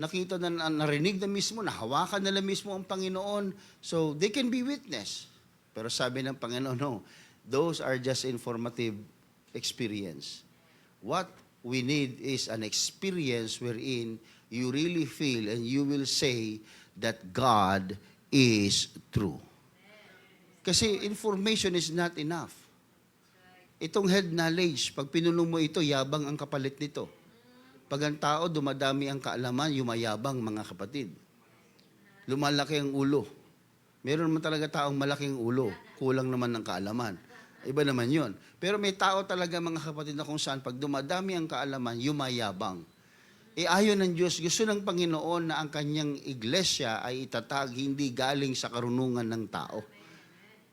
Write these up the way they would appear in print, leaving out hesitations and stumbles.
nakita na, narinig na mismo, nahawakan nila mismo ang Panginoon, so they can be witness. Pero sabi ng Panginoon, no, those are just informative experience. What we need is an experience wherein you really feel and you will say that God is true. Kasi information is not enough. Itong head knowledge, pag pinunong mo ito, yabang ang kapalit nito. Pag ang tao, dumadami ang kaalaman, yumayabang, mga kapatid. Lumalaki ang ulo. Meron naman talaga taong malaking ulo. Kulang naman ng kaalaman. Iba naman yon. Pero may tao talaga, mga kapatid, na kung saan, pag dumadami ang kaalaman, yumayabang. Ayon ng Diyos, gusto ng Panginoon na ang kanyang iglesia ay itatag hindi galing sa karunungan ng tao,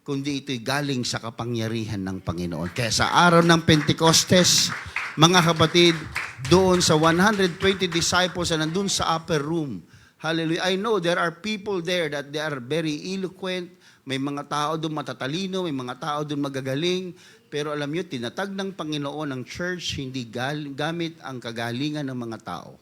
kundi ito'y galing sa kapangyarihan ng Panginoon. Kaya sa araw ng Pentecostes, mga kapatid, doon sa 120 disciples na nandun sa upper room, hallelujah, I know there are people there that they are very eloquent, may mga tao doon matatalino, may mga tao doon magagaling, pero alam nyo, tinatag ng Panginoon ang church, hindi gamit ang kagalingan ng mga tao.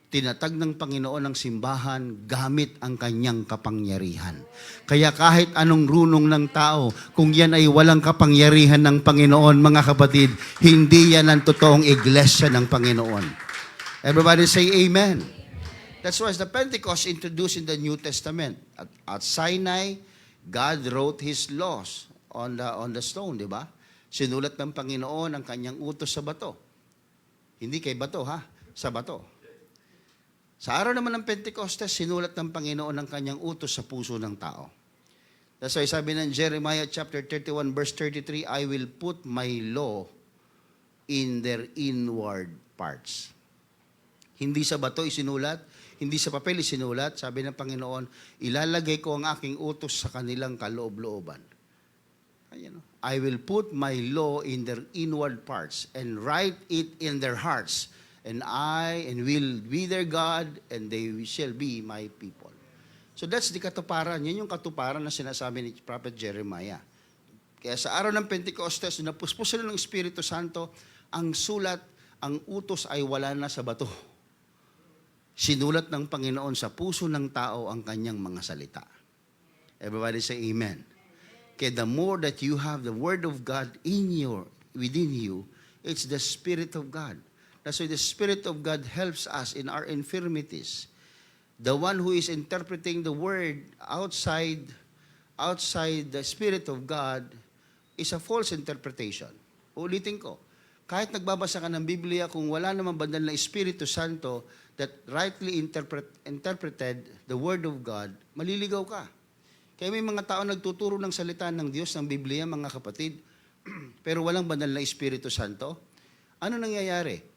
Tinatag ng Panginoon ang simbahan gamit ang kanyang kapangyarihan. Kaya kahit anong runong ng tao, kung yan ay walang kapangyarihan ng Panginoon, mga kapatid, hindi yan ang totoong iglesia ng Panginoon. Everybody say amen. That's why the Pentecost introduced in the New Testament. At Sinai, God wrote His laws on the stone, di ba? Sinulat ng Panginoon ang kanyang utos sa bato. Hindi kay bato, ha? Sa bato. Sa araw naman ng Pentecostes, sinulat ng Panginoon ang kanyang utos sa puso ng tao. That's why sabi ng Jeremiah chapter 31 verse 33, I will put my law in their inward parts. Hindi sa bato isinulat, hindi sa papel isinulat, sabi ng Panginoon, ilalagay ko ang aking utos sa kanilang kaloob-looban. Ayan, I will put my law in their inward parts and write it in their hearts. And I will be their God, and they shall be my people. So that's the katuparan. Yan yung katuparan na sinasabi ni Prophet Jeremiah. Kaya sa araw ng Pentecostes, napuspos sila ng Espiritu Santo, ang sulat, ang utos ay wala na sa bato. Sinulat ng Panginoon sa puso ng tao ang kanyang mga salita. Everybody say amen. Kaya the more that you have the Word of God within you, it's the Spirit of God. That's why the Spirit of God helps us in our infirmities. The one who is interpreting the Word outside the Spirit of God is a false interpretation. Ulitin ko, kahit nagbabasa ka ng Biblia, kung wala namang banal na Espiritu Santo that rightly interpreted the Word of God, maliligaw ka. Kaya may mga tao nagtuturo ng salita ng Diyos, ng Biblia, mga kapatid, pero walang banal na Espiritu Santo. Ano nangyayari?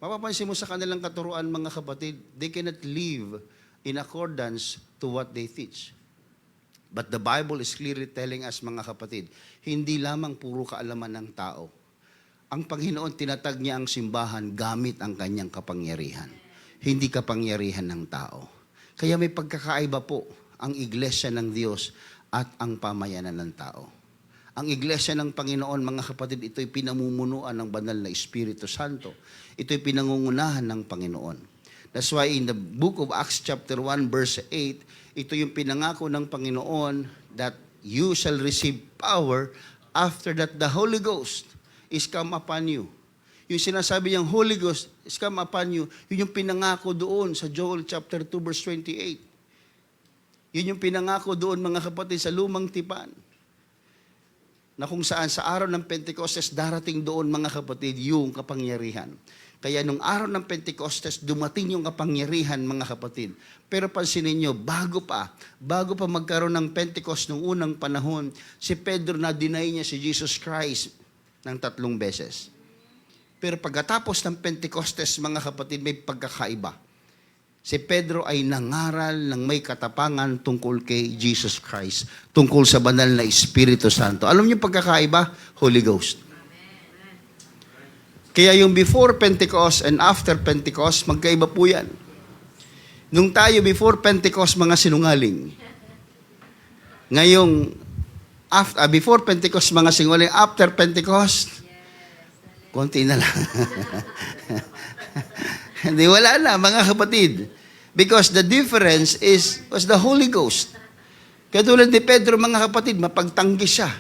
Mapapansin mo sa kanilang katuruan, mga kapatid, they cannot live in accordance to what they teach. But the Bible is clearly telling us, mga kapatid, hindi lamang puro kaalaman ng tao. Ang Panginoon, tinatag niya ang simbahan gamit ang kanyang kapangyarihan. Hindi kapangyarihan ng tao. Kaya may pagkakaiba po ang iglesia ng Diyos at ang pamayanan ng tao. Ang iglesia ng Panginoon, mga kapatid, ito'y pinamumunuan ng banal na Espiritu Santo. Ito'y pinangungunahan ng Panginoon. That's why in the book of Acts chapter 1 verse 8, ito yung pinangako ng Panginoon that you shall receive power after that the Holy Ghost is come upon you. Yung sinasabi niyang Holy Ghost is come upon you, yun yung pinangako doon sa Joel chapter 2 verse 28. Yun yung pinangako doon, mga kapatid, sa lumang tipan, na kung saan sa araw ng Pentecostes darating doon, mga kapatid, yung kapangyarihan. Kaya nung araw ng Pentecostes, dumating yung kapangyarihan, mga kapatid. Pero pansinin nyo, bago pa magkaroon ng Pentecost nung unang panahon, si Pedro na deny niya si Jesus Christ ng 3 beses. Pero pagkatapos ng Pentecostes, mga kapatid, may pagkakaiba. Si Pedro ay nangaral ng may katapangan tungkol kay Jesus Christ, tungkol sa banal na Espiritu Santo. Alam niyo pagkakaiba? Holy Ghost. Kaya yung before Pentecost and after Pentecost, magkaiba po yan. Nung tayo before Pentecost, mga sinungaling. Ngayong before Pentecost, mga sinungaling. After Pentecost, konti na lang. Hindi, wala na, mga kapatid. Because the difference was the Holy Ghost. Katulad ni Pedro, mga kapatid, mapagtanggi siya.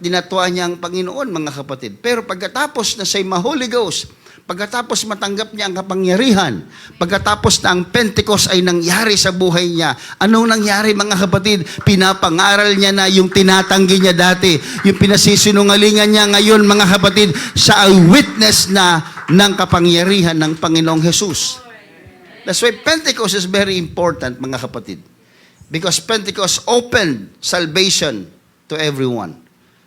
Dinatuwa niya ang Panginoon, mga kapatid. Pero pagkatapos na siya'y ma-Holy Ghost, pagkatapos matanggap niya ang kapangyarihan, pagkatapos na ang Pentecost ay nangyari sa buhay niya, anong nangyari, mga kapatid? Pinapangaral niya na yung tinatanggi niya dati, yung pinasisinungalingan niya ngayon, mga kapatid, siya ay witness na ng kapangyarihan ng Panginoong Jesus. That's why Pentecost is very important, mga kapatid. Because Pentecost opened salvation to everyone.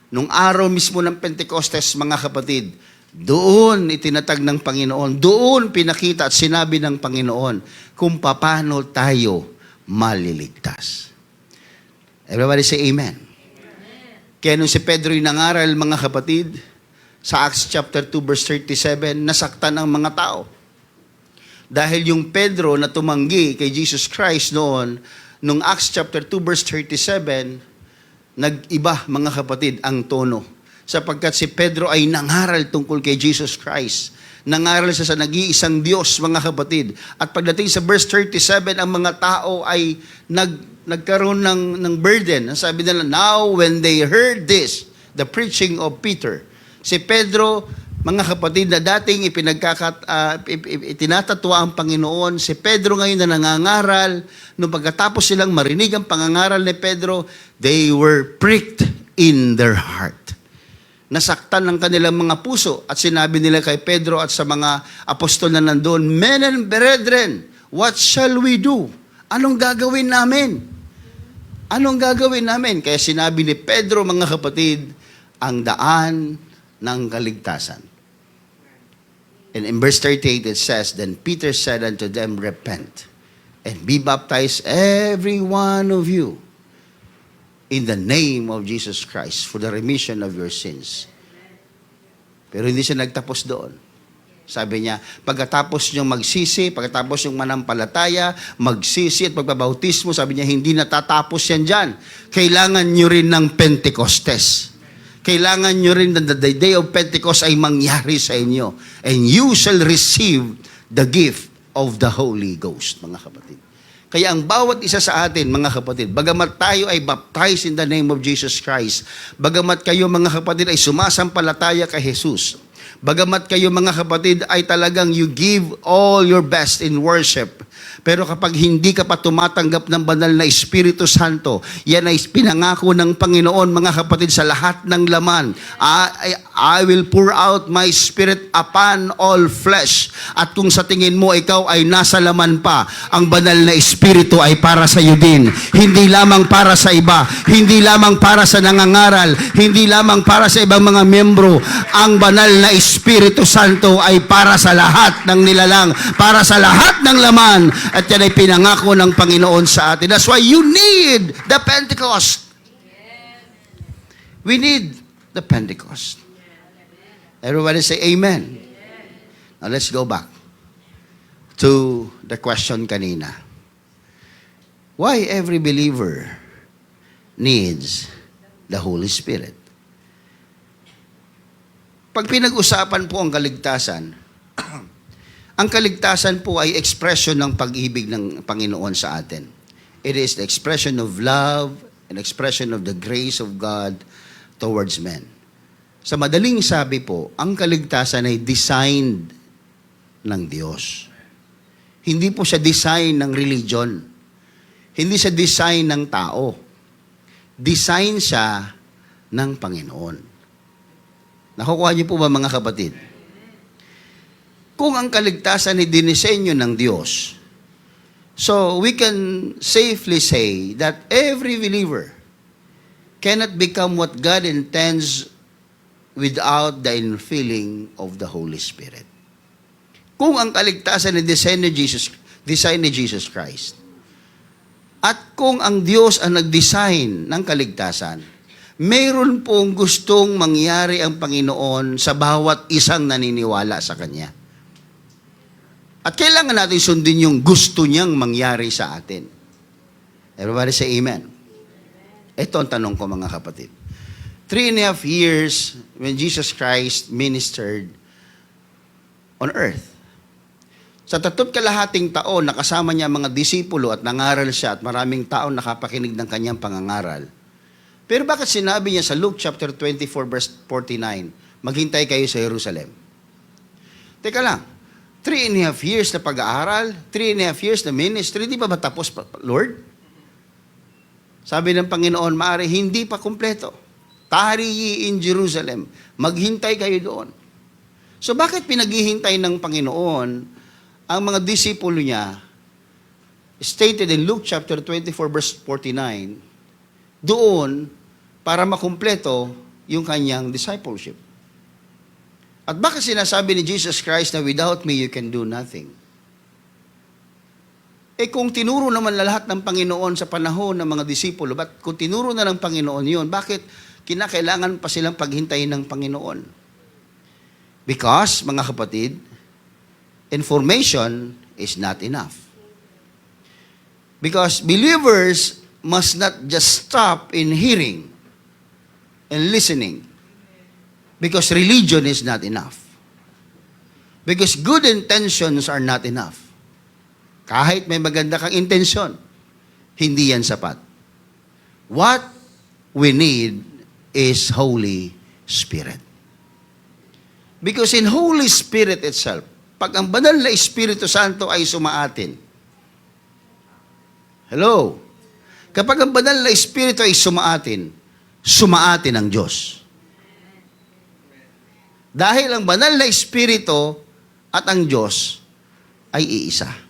Nung araw mismo ng Pentecostes, mga kapatid, doon itinatag ng Panginoon, doon pinakita at sinabi ng Panginoon kung paano tayo maliligtas. Everybody say amen. Kaya nung si Pedro nangaral, mga kapatid, sa Acts chapter 2 verse 37, nasaktan ang mga tao. Dahil yung Pedro na tumanggi kay Jesus Christ noon, nung Acts chapter 2 verse 37, nag-iba, mga kapatid, ang tono. Sapagkat si Pedro ay nangaral tungkol kay Jesus Christ. Nangaral siya sa nag-iisang Diyos, mga kapatid. At pagdating sa verse 37, ang mga tao ay nagkaroon ng burden. Sabi nila, now when they heard this, the preaching of Peter, si Pedro, mga kapatid, na dating itinatatwa ang Panginoon, si Pedro ngayon na nangangaral, nung pagkatapos silang marinig ang pangangaral ni Pedro, they were pricked in their heart. Nasaktan ng kanilang mga puso at sinabi nila kay Pedro at sa mga apostol na nandoon, men and brethren, what shall we do? Anong gagawin namin? Anong gagawin namin? Kaya sinabi ni Pedro, mga kapatid, ang daan ng kaligtasan. And in verse 38 it says, then Peter said unto them, repent and be baptized every one of you in the name of Jesus Christ for the remission of your sins. Pero hindi siya nagtapos doon. Sabi niya, pagkatapos niyong magsisi, pagkatapos niyong manampalataya, magsisi at pagbabautismo, sabi niya, hindi natatapos yan dyan. Kailangan niyo rin ng Pentecostes. Kailangan niyo rin na the day of Pentecost ay mangyari sa inyo. And you shall receive the gift of the Holy Ghost, mga kapatid. Kaya ang bawat isa sa atin, mga kapatid, bagamat tayo ay baptized in the name of Jesus Christ, bagamat kayo, mga kapatid, ay sumasampalataya kay Jesus, bagamat kayo, mga kapatid, ay talagang you give all your best in worship, pero kapag hindi ka pa tumatanggap ng banal na Espiritu Santo, yan ay pinangako ng Panginoon, mga kapatid, sa lahat ng laman. I will pour out my Spirit upon all flesh. At kung sa tingin mo, ikaw ay nasa laman pa, ang banal na Espiritu ay para sa iyo din. Hindi lamang para sa iba, hindi lamang para sa nangangaral, hindi lamang para sa ibang mga miyembro. Ang banal na Espiritu Santo ay para sa lahat ng nilalang, para sa lahat ng laman. At yan ay pinangako ng Panginoon sa atin. That's why you need the Pentecost. We need the Pentecost. Everybody say amen. Now let's go back to the question kanina. Why every believer needs the Holy Spirit? Pag pinag-usapan po ang kaligtasan, ang kaligtasan po ay expression ng pag-ibig ng Panginoon sa atin. It is the expression of love and expression of the grace of God towards men. Sa madaling sabi po, ang kaligtasan ay designed ng Diyos. Hindi po siya design ng religion. Hindi siya design ng tao. Design siya ng Panginoon. Nakukuha niyo po ba, mga kapatid? Kung ang kaligtasan ay dinisenyo ng Diyos, so we can safely say that every believer cannot become what God intends without the infilling of the Holy Spirit. Kung ang kaligtasan ay design ni Jesus Christ, at kung ang Diyos ang nag-design ng kaligtasan, mayroon pong gustong mangyari ang Panginoon sa bawat isang naniniwala sa Kanya. At kailangan natin sundin yung gusto niyang mangyari sa atin. Everybody say amen. Ito ang tanong ko, mga kapatid. 3.5 years when Jesus Christ ministered on earth. Sa 3 taon, nakasama niya ang mga disipulo at nangaral siya at maraming tao nakapakinig ng kanyang pangangaral. Pero bakit sinabi niya sa Luke chapter 24 verse 49, maghintay kayo sa Jerusalem? Teka lang, 3.5 years na pag-aaral, 3.5 years na ministry, di ba tapos, Lord? Sabi ng Panginoon, maaari hindi pa kumpleto. Tarry ye in Jerusalem. Maghintay kayo doon. So bakit pinaghihintay ng Panginoon ang mga disipulo niya, stated in Luke chapter 24 verse 49, doon para makumpleto yung kanyang discipleship? At bakit sinasabi ni Jesus Christ na without me you can do nothing? Kung tinuro naman na lahat ng Panginoon sa panahon ng mga disipulo, kung tinuro na ng Panginoon yun, bakit kinakailangan pa silang paghintayin ng Panginoon? Because, mga kapatid, information is not enough. Because believers must not just stop in hearing and listening. Because religion is not enough. Because good intentions are not enough. Kahit may maganda kang intensyon, hindi yan sapat. What we need is Holy Spirit. Because in Holy Spirit itself, pag ang banal na Espiritu Santo ay sumaatin, hello? Kapag ang banal na Espiritu ay sumaatin ang Diyos. Dahil ang banal na Espiritu at ang Diyos ay iisa.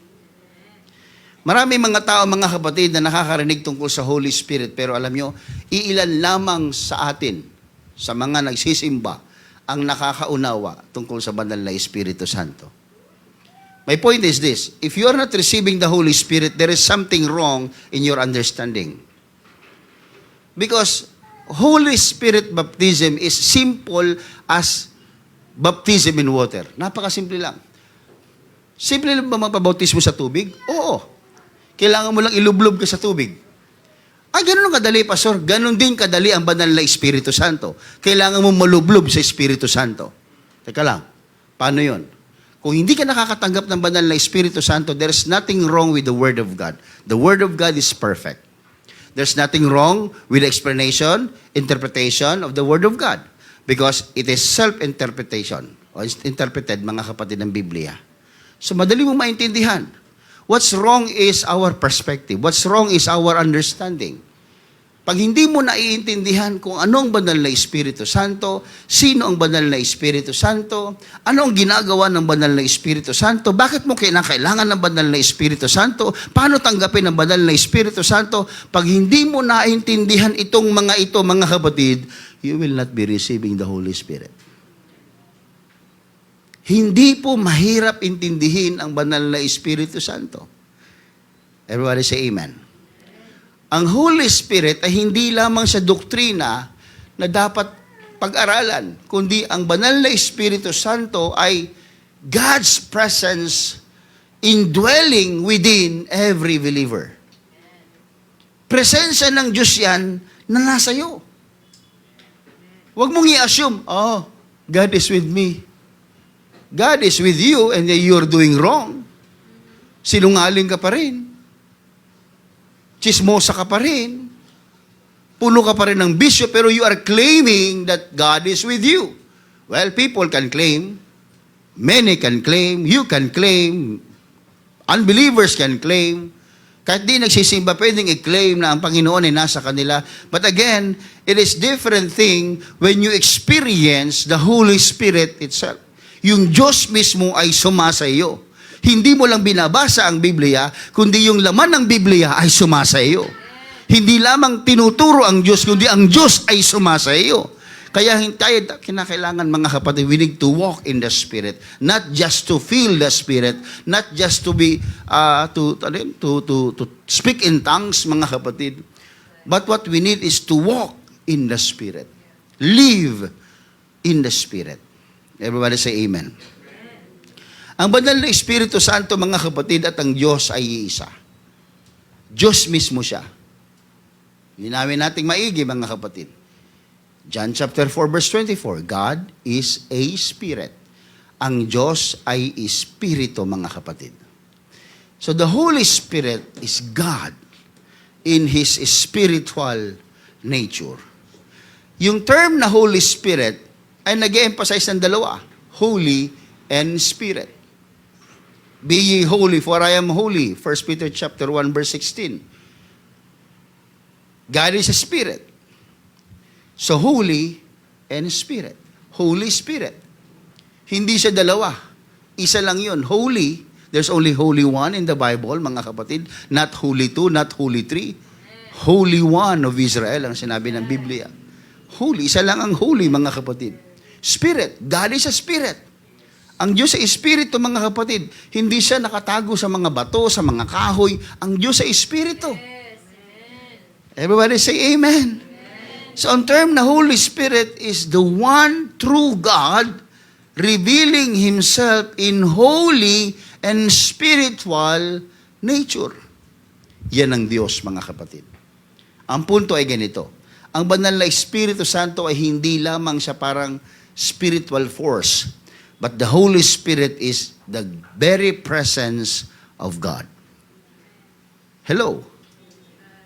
Marami mga tao, mga kapatid, na nakakarinig tungkol sa Holy Spirit, pero alam nyo, iilan lamang sa atin, sa mga nagsisimba, ang nakakaunawa tungkol sa banal na Espiritu Santo. My point is this, if you are not receiving the Holy Spirit, there is something wrong in your understanding. Because Holy Spirit baptism is simple as baptism in water. Napakasimple lang. Simple lang ba magpabautismo sa tubig? Oo. Kailangan mo lang ilublob ka sa tubig. Ganun kadali, Pastor. Ganun din kadali ang banal na Espiritu Santo. Kailangan mo malublob sa Espiritu Santo. Teka lang. Paano yun? Kung hindi ka nakakatanggap ng banal na Espiritu Santo, there's nothing wrong with the Word of God. The Word of God is perfect. There's nothing wrong with the explanation, interpretation of the Word of God. Because it is self-interpretation. O interpreted, mga kapatid ng Biblia. So, madali mo maintindihan. What's wrong is our perspective. What's wrong is our understanding. Pag hindi mo naiintindihan kung ano ang banal na Espiritu Santo, sino ang banal na Espiritu Santo, ano ang ginagawa ng banal na Espiritu Santo, bakit mo kailangan ng banal na Espiritu Santo, paano tanggapin ang banal na Espiritu Santo, pag hindi mo naiintindihan itong mga ito, mga kapatid, you will not be receiving the Holy Spirit. Hindi po mahirap intindihin ang banal na Espiritu Santo. Everybody say amen. Ang Holy Spirit ay hindi lamang sa doktrina na dapat pag-aralan, kundi ang banal na Espiritu Santo ay God's presence indwelling within every believer. Presensya ng Diyos yan na nasa iyo. Huwag mong i-assume, God is with me. God is with you and you're doing wrong. Sinungaling ka pa rin. Chismosa ka pa rin. Puno ka pa rin ng bisyo, pero you are claiming that God is with you. Well, people can claim. Many can claim. You can claim. Unbelievers can claim. Kahit di nagsisimba, pwedeng i-claim na ang Panginoon ay nasa kanila. But again, it is different thing when you experience the Holy Spirit itself. Yung Diyos mismo ay sumasa iyo. Hindi mo lang binabasa ang Biblia, kundi yung laman ng Biblia ay sumasa iyo. Hindi lamang tinuturo ang Diyos, kundi ang Diyos ay sumasa iyo. Kaya kinakailangan, mga kapatid, we need to walk in the Spirit, not just to feel the Spirit, not just to be to speak in tongues, mga kapatid, but what we need is to walk in the Spirit, live in the Spirit. Everybody say amen. Ang banal na Espiritu Santo, mga kapatid, at ang Diyos ay iisa. Diyos mismo siya. Linawin nating maigi, mga kapatid. John chapter 4 verse 24, God is a Spirit. Ang Diyos ay Espiritu, mga kapatid. So the Holy Spirit is God in His spiritual nature. Yung term na Holy Spirit ay nag-emphasize ng dalawa, Holy and Spirit. Be ye holy, for I am holy. 1 Peter chapter 1, verse 16. God is a Spirit. So, Holy and Spirit. Holy Spirit. Hindi siya dalawa. Isa lang yun. Holy. There's only Holy One in the Bible, mga kapatid. Not Holy Two, not Holy Three. Holy One of Israel, ang sinabi ng Biblia. Holy. Isa lang ang holy, mga kapatid. Spirit. God is a Spirit. Ang Diyos ay Espiritu, mga kapatid. Hindi siya nakatago sa mga bato, sa mga kahoy. Ang Diyos ay Espiritu. Everybody say Amen. So, ang term na Holy Spirit is the one true God revealing Himself in holy and spiritual nature. Yan ang Diyos, mga kapatid. Ang punto ay ganito. Ang banal na Espiritu Santo ay hindi lamang siya parang spiritual force, but the Holy Spirit is the very presence of God. Hello?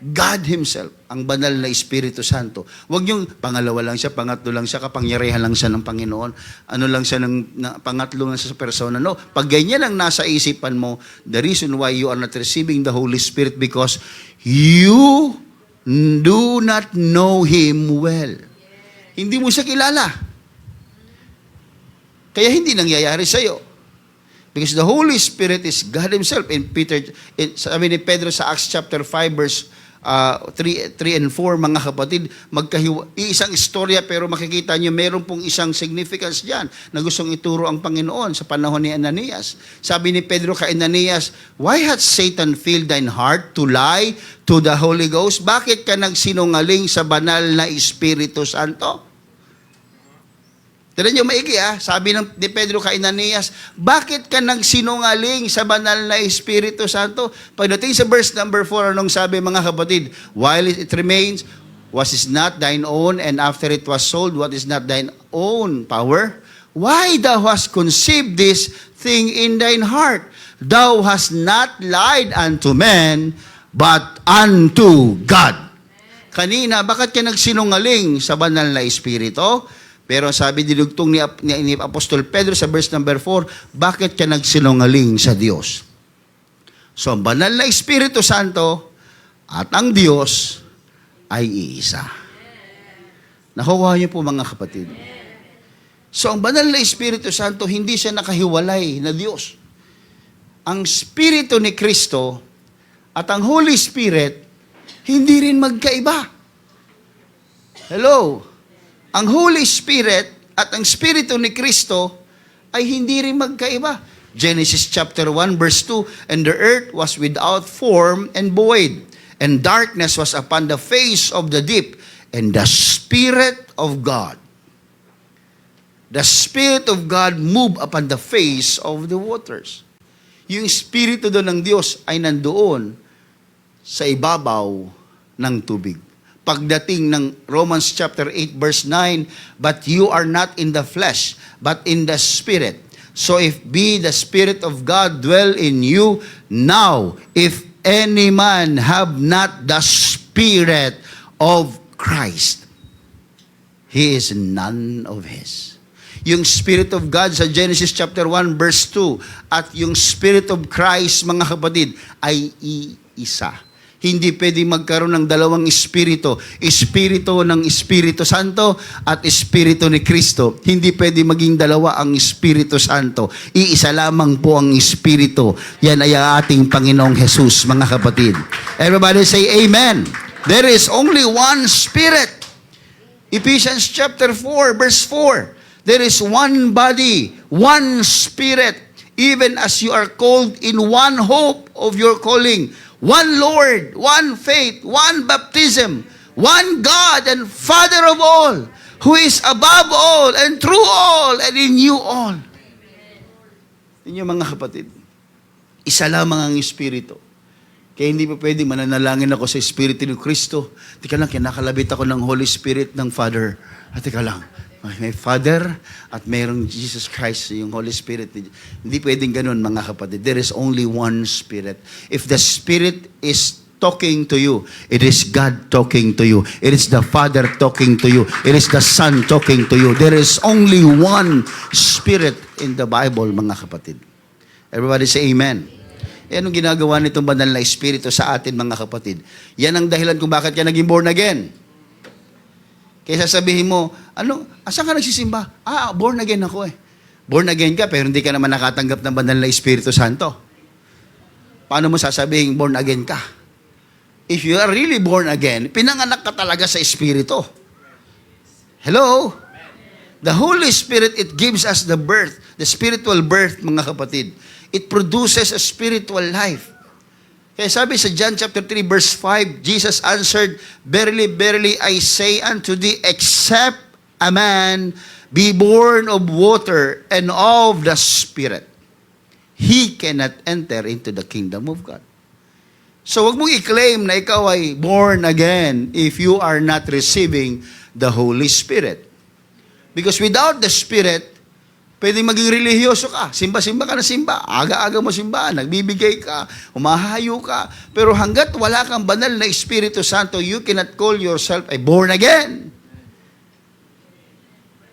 God Himself, ang banal na Espiritu Santo. Huwag yung pangalawa lang siya, pangatlo lang siya, kapangyarihan lang siya ng Panginoon, ano lang siya, pangatlo lang siya sa persona. No, pag ganyan ang nasa isipan mo, the reason why you are not receiving the Holy Spirit because you do not know Him well. Hindi mo siya kilala. Kaya hindi nangyayari sa iyo. Because the Holy Spirit is God Himself. Sabi ni Pedro sa Acts chapter 5 verse 3 and 4, mga kapatid, isang istorya pero makikita nyo meron pong isang significance dyan na gustong ituro ang Panginoon sa panahon ni Ananias. Sabi ni Pedro kay Ananias, "Why hath Satan filled thine heart to lie to the Holy Ghost?" Bakit ka nagsinungaling sa banal na Espiritu Santo? Tignan nyo maigi sabi ni Pedro kay Ananias, bakit ka nagsinungaling sa banal na Espiritu Santo? Pagdating sa verse number 4, anong sabi, mga kapatid? While it remains, was it not thine own, and after it was sold, what is not thine own power? Why thou hast conceived this thing in thine heart? Thou hast not lied unto men, but unto God. Kanina, bakit ka nagsinungaling sa banal na Espiritu? Pero sabi dinugtong ni Apostol Pedro sa verse number 4, bakit ka nagsinungaling sa Diyos? So, ang banal na Espiritu Santo at ang Diyos ay iisa. Nakuha niyo po, mga kapatid. So, ang banal na Espiritu Santo, hindi siya nakahiwalay na Diyos. Ang Espiritu ni Kristo at ang Holy Spirit, hindi rin magkaiba. Hello? Ang Holy Spirit at ang Espiritu ni Kristo ay hindi rin magkaiba. Genesis chapter 1 verse 2, "And the earth was without form and void, and darkness was upon the face of the deep, and the Spirit of God." The Spirit of God moved upon the face of the waters. Yung Espiritu doon ng Diyos ay nandoon sa ibabaw ng tubig. Pagdating ng Romans chapter 8 verse 9, "But you are not in the flesh, but in the Spirit. So if be the Spirit of God dwell in you, now if any man have not the Spirit of Christ, he is none of His." Yung Spirit of God sa Genesis chapter 1 verse 2 at yung Spirit of Christ, mga kapatid, ay iisa. Hindi pwede magkaroon ng dalawang espiritu. Espiritu ng Espiritu Santo at Espiritu ni Kristo. Hindi pwede maging dalawa ang Espiritu Santo. Iisa lamang po ang Espiritu. Yan ay ating Panginoong Jesus, mga kapatid. Everybody say Amen. There is only one Spirit. Ephesians chapter 4, verse 4. There is one body, one Spirit, even as you are called in one hope of your calling. One Lord, one faith, one baptism, one God and Father of all, who is above all and through all and in you all. Inyo, mga kapatid, isa lamang ang Espiritu. Kaya hindi pa pwede mananalangin ako sa Espiritu ni Kristo. Tika lang, kinakalabit ako ng Holy Spirit ng Father. Tika lang, May Father at mayroong Jesus Christ, yung Holy Spirit. Hindi pwedeng ganun, mga kapatid. There is only one Spirit. If the Spirit is talking to you, it is God talking to you. It is the Father talking to you. It is the Son talking to you. There is only one Spirit in the Bible, mga kapatid. Everybody say amen. Yan ang ginagawa nitong banal na Espiritu sa atin, mga kapatid. Yan ang dahilan kung bakit ka naging born again. Kaya sasabihin mo, asan ka nagsisimba? Born again ako eh. Born again ka, pero hindi ka naman nakatanggap ng banal na Espiritu Santo. Paano mo sasabihin born again ka? If you are really born again, pinanganak ka talaga sa Espiritu. Hello? The Holy Spirit, it gives us the birth, the spiritual birth, mga kapatid. It produces a spiritual life. Kaya sabi sa John chapter 3 verse 5, Jesus answered, "Verily, verily, I say unto thee, except a man be born of water and of the Spirit, he cannot enter into the kingdom of God." So wag mong i-claim na ikaw ay born again if you are not receiving the Holy Spirit. Because without the Spirit, pwedeng maging relihiyoso ka. Simba-simba ka na simba. Aga-aga mo simbahan. Nagbibigay ka. Humahayo ka. Pero hanggat wala kang banal na Espiritu Santo, you cannot call yourself a born again.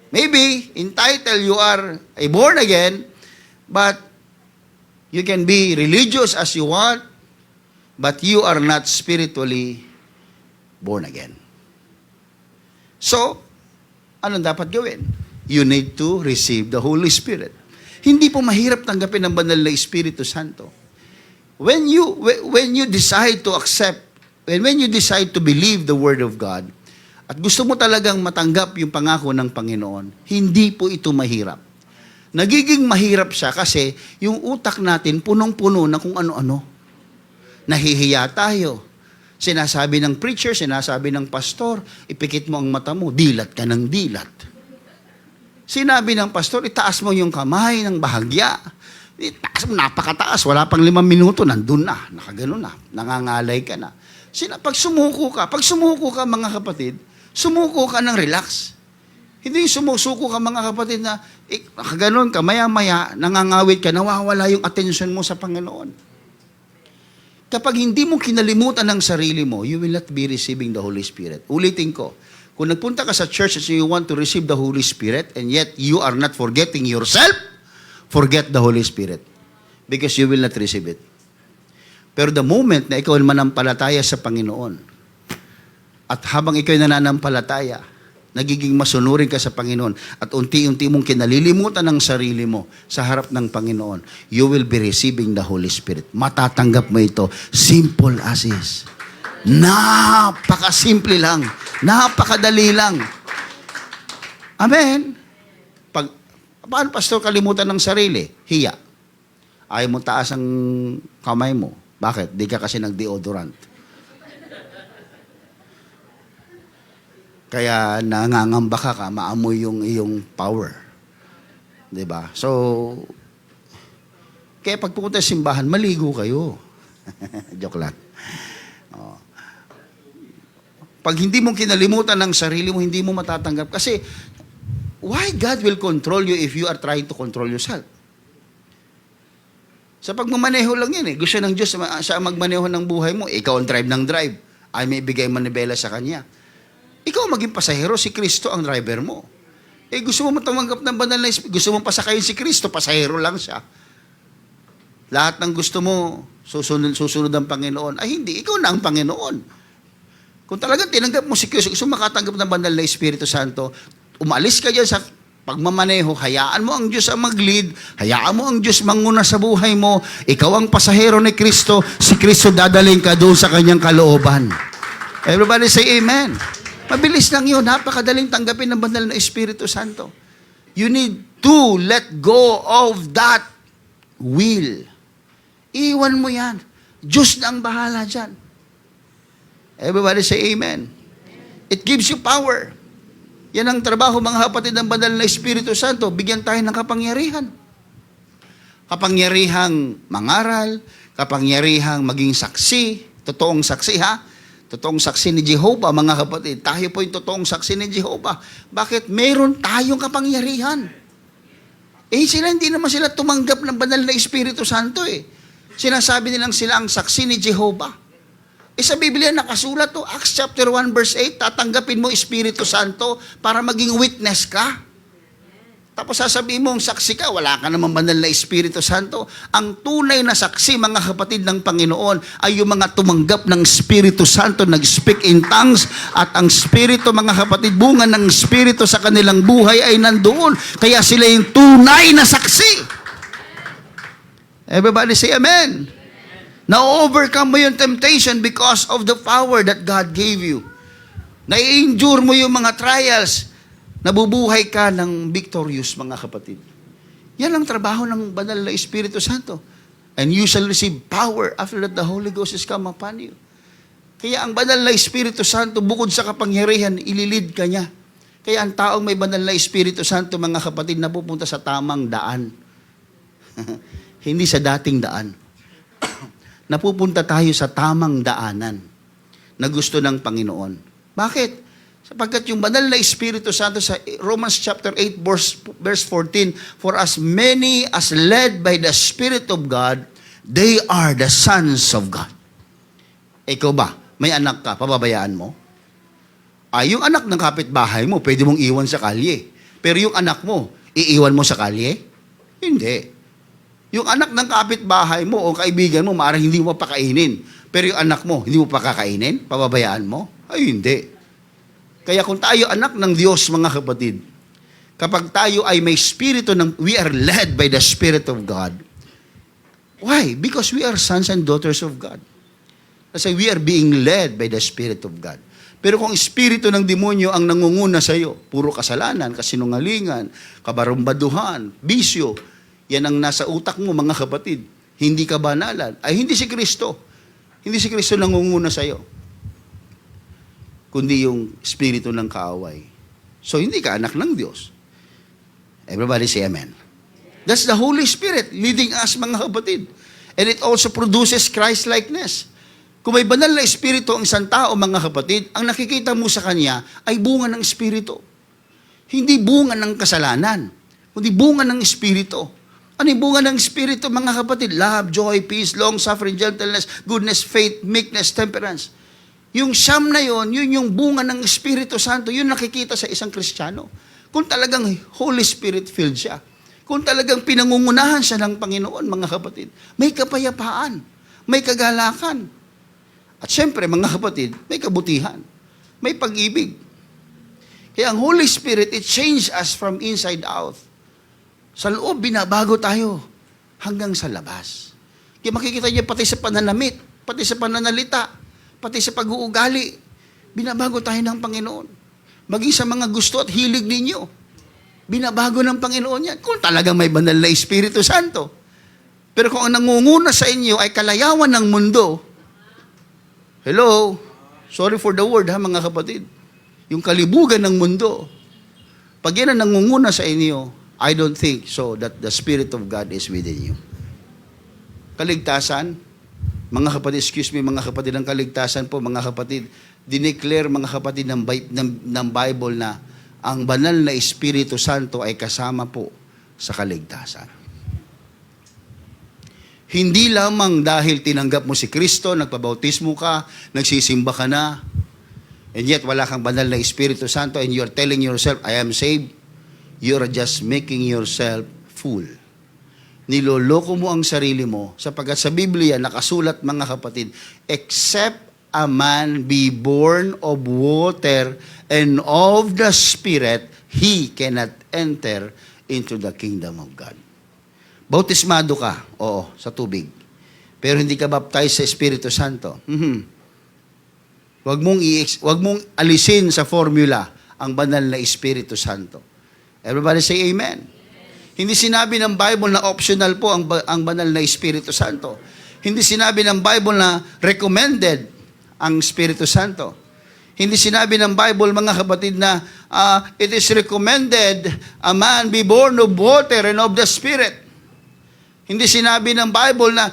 Maybe, in title, you are a born again, but you can be religious as you want, but you are not spiritually born again. So, anong dapat gawin? You need to receive the Holy Spirit. Hindi po mahirap tanggapin ang banal na Espiritu Santo. When you decide to accept, when you decide to believe the Word of God, at gusto mo talagang matanggap yung pangako ng Panginoon, hindi po ito mahirap. Nagiging mahirap siya kasi yung utak natin punong-puno na kung ano-ano. Nahihiya tayo. Sinasabi ng preacher, sinasabi ng pastor, ipikit mo ang mata mo, dilat ka ng dilat. Sinabi ng pastor, itaas mo yung kamay ng bahagya. Itaas mo, napakataas, wala pang 5 minuto, nandun na, nakaganon na, nangangalay ka na. Pag sumuko ka, mga kapatid, sumuko ka ng relax. Hindi sumusuko ka, mga kapatid, na nakaganon ka, maya-maya, nangangawit ka, nawawala yung attention mo sa Panginoon. Kapag hindi mo kinalimutan ang sarili mo, you will not be receiving the Holy Spirit. Ulitin ko, kung nagpunta ka sa church and you want to receive the Holy Spirit and yet you are not forgetting yourself, forget the Holy Spirit because you will not receive it. Pero the moment na ikaw ay manampalataya sa Panginoon at habang ikaw ay nananampalataya, nagiging masunurin ka sa Panginoon at unti-unti mong kinalilimutan ang sarili mo sa harap ng Panginoon, you will be receiving the Holy Spirit. Matatanggap mo ito. Simple as is. Napakasimple lang. Napakadali lang. Amen. Paano, pastor, kalimutan ng sarili? Hiya. Ayaw mo taas ang kamay mo. Bakit? Di ka kasi nag-deodorant. Kaya nangangamba ka, maamoy yung iyong power. Diba? So, kaya pag pupunta sa simbahan, maligo kayo. Joke lang. Pag hindi mo kinalimutan ng sarili mo, hindi mo matatanggap. Kasi, why God will control you if you are trying to control yourself? Sa pagmamaneho lang yan eh. Gusto ng Diyos siya magmaneho ng buhay mo. Ikaw ang drive ng drive. Ay may bigay manibela sa Kanya. Ikaw maging pasahero, si Kristo ang driver mo. Gusto mo matanggap ng banal na Espiritu, gusto mo pasakayin si Kristo, pasahero lang siya. Lahat ng gusto mo, susunod ang Panginoon. Ay hindi, ikaw na ang Panginoon. Kung talagang tinanggap mo si Kristo, gusto makatanggap ng banal na Espiritu Santo, umalis ka dyan sa pagmamaneho, hayaan mo ang Diyos ang mag-lead, hayaan mo ang Diyos manguna sa buhay mo, ikaw ang pasahero ni Kristo, si Kristo dadaling ka doon sa Kanyang kalooban. Everybody say amen. Mabilis lang yun, napakadaling tanggapin ng banal na Espiritu Santo. You need to let go of that will. Iwan mo yan. Diyos na ang bahala dyan. Everybody say amen. It gives you power. Yan ang trabaho, mga kapatid, ng banal na Espiritu Santo. Bigyan tayo ng kapangyarihan. Kapangyarihang mangaral, kapangyarihang maging saksi, totoong saksi ha. Totoong saksi ni Jehovah, mga kapatid. Tayo po yung totoong saksi ni Jehovah. Bakit? Meron tayong kapangyarihan. Hindi naman sila tumanggap ng banal na Espiritu Santo eh. Sinasabi nilang sila ang saksi ni Jehovah. Sa Biblia nakasulat to, Acts chapter 1 verse 8, tatanggapin mo Espiritu Santo para maging witness ka. Tapos sasabihin mong saksi ka, wala ka namang banal na Espiritu Santo. Ang tunay na saksi, mga kapatid ng Panginoon, ay yung mga tumanggap ng Espiritu Santo, nag-speak in tongues, at ang Espiritu, mga kapatid, bunga ng Espiritu sa kanilang buhay ay nandoon. Kaya sila yung tunay na saksi. Everybody say amen. Na-overcome mo yung temptation because of the power that God gave you. Na-endure mo yung mga trials. Nabubuhay ka ng victorious, mga kapatid. Yan ang trabaho ng banal na Espiritu Santo. And you shall receive power after that the Holy Ghost is come upon you. Kaya ang banal na Espiritu Santo, bukod sa kapangyarihan, ililid ka niya. Kaya ang taong may banal na Espiritu Santo, mga kapatid, napupunta sa tamang daan. Hindi sa dating daan. Napupunta tayo sa tamang daanan na gusto ng Panginoon. Bakit? Sapagkat yung banal na Espiritu Santo sa Romans chapter 8 verse 14, for as many as led by the Spirit of God, they are the sons of God. Ikaw ba, may anak ka, pababayaan mo? Yung anak ng kapitbahay mo, pwede mong iwan sa kalye. Pero yung anak mo, iiwan mo sa kalye? Hindi. Yung anak ng kapitbahay mo o kaibigan mo, maaaring hindi mo pakainin. Pero yung anak mo, hindi mo pakakainin? Pababayaan mo? Ay, hindi. Kaya kung tayo anak ng Diyos, mga kapatid, kapag tayo ay may spirito we are led by the Spirit of God. Why? Because we are sons and daughters of God. Kasi we are being led by the Spirit of God. Pero kung espiritu ng demonyo ang nangunguna sa iyo, puro kasalanan, kasinungalingan, kabarumbaduhan, bisyo, yan ang nasa utak mo, mga kapatid. Hindi ka banalan. Ay, hindi si Kristo. Hindi si Kristo nangunguna sa iyo, kundi yung espiritu ng kaaway. So, hindi ka anak ng Diyos. Everybody say amen. That's the Holy Spirit leading us, mga kapatid. And it also produces Christ-likeness. Kung may banal na espiritu ang isang tao, mga kapatid, ang nakikita mo sa kanya ay bunga ng espiritu. Hindi bunga ng kasalanan, kundi bunga ng espiritu. Ano yung bunga ng espiritu, mga kapatid? Love, joy, peace, long-suffering, gentleness, goodness, faith, meekness, temperance. Yung siyam na yon, yun yung bunga ng Espiritu Santo, yun nakikita sa isang Kristiyano. Kung talagang Holy Spirit filled siya, kung talagang pinangungunahan siya ng Panginoon, mga kapatid, may kapayapaan, may kagalakan. At syempre, mga kapatid, may kabutihan, may pag-ibig. Kaya ang Holy Spirit, it changes us from inside out. Sa loob, binabago tayo hanggang sa labas. Kaya makikita niyo pati sa pananamit, pati sa pananalita, pati sa pag-uugali, binabago tayo ng Panginoon. Maging sa mga gusto at hilig ninyo, binabago ng Panginoon yan. Kung talagang may banal na Espiritu Santo. Pero kung ang nangunguna sa inyo ay kalayawan ng mundo, hello, sorry for the word ha, mga kapatid, yung kalibugan ng mundo, pag yan ang nangunguna sa inyo, I don't think so that the Spirit of God is within you. Kaligtasan, mga kapatid, mga kapatid ng kaligtasan po, mga kapatid, dineclare, mga kapatid ng Bible na ang banal na Espiritu Santo ay kasama po sa kaligtasan. Hindi lamang dahil tinanggap mo si Kristo, nagpabautismo ka, nagsisimba ka na, and yet wala kang banal na Espiritu Santo and you're telling yourself, I am saved, you're just making yourself fool. Niloloko mo ang sarili mo sapagkat sa Biblia nakasulat, mga kapatid, except a man be born of water and of the Spirit, he cannot enter into the kingdom of God. Bautismado ka, oo, sa tubig. Pero hindi ka baptized sa Espiritu Santo. Wag mong alisin sa formula ang banal na Espiritu Santo. Everybody say amen. Hindi sinabi ng Bible na optional po ang banal na Espiritu Santo. Hindi sinabi ng Bible na recommended ang Espiritu Santo. Hindi sinabi ng Bible, mga kapatid, na it is recommended a man be born of water and of the Spirit. Hindi sinabi ng Bible na